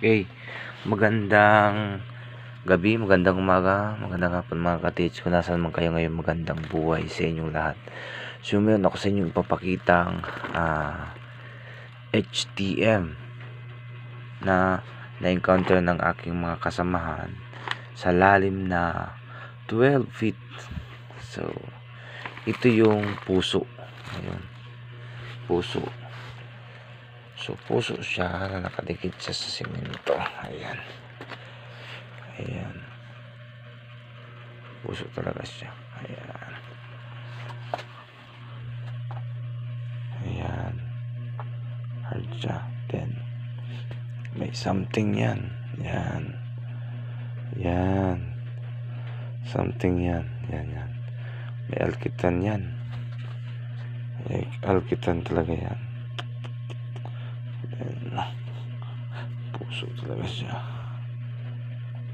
Okay, magandang gabi, magandang umaga, magandang hapon mga ka-teach. Kung nasaan man kayo ngayon, magandang buhay sa inyong lahat. So meron ako sa inyong ipapakitang HTM na na-encounter ng aking mga kasamahan sa lalim na 12 feet. So ito yung puso. Ayun, puso. So puso siya na nakadikit siya sa simento. Ayan. Ayan. Puso talaga siya. Ayan. Ayan. Hard siya. Then may something yan. Yan. Yan. Something yan. Yan yan. May alkitan yan. May alkitan talaga yan. Then puso talaga siya.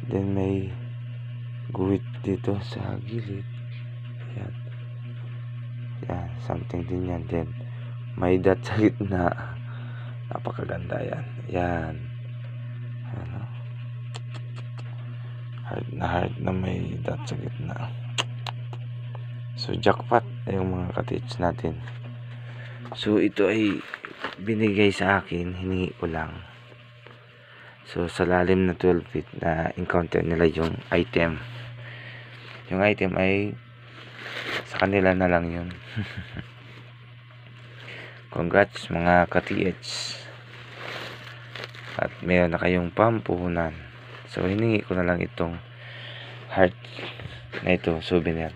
Then may guhit dito sa gilid. Yan. Yan, something din yan. Then may dot sa gitna. Napakaganda yan. Yan. Ano? Hard na may dot sa gitna. So jackpot yung mga ka-teach natin. So ito ay binigay sa akin, hiningi ko lang. So sa lalim na 12 feet na encounter nila yung item. Yung item ay sa kanila na lang yun. Congrats mga ka-TH. At meron na kayong pampuhunan. So hiningi ko na lang itong heart na ito, souvenir.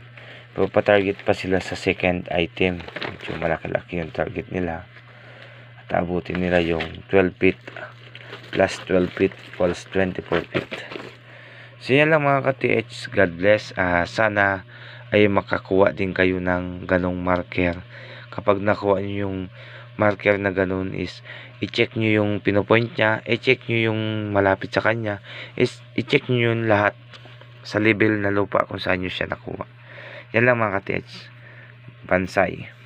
Pero pa-target pa sila sa second item. Medyo malaki-laki yung target nila. At abutin nila yung 12 feet plus 12 feet equals 24 feet. So yan lang mga ka-TH. God bless. Sana ay makakuha din kayo ng ganong marker. Kapag nakuha nyo yung marker na ganon is i-check nyo yung pinopoint nya, i-check nyo yung malapit sa kanya, is i-check nyo yung lahat sa level na lupa kung saan nyo siya nakuha. Yan lang mga ka-TH. Bansay.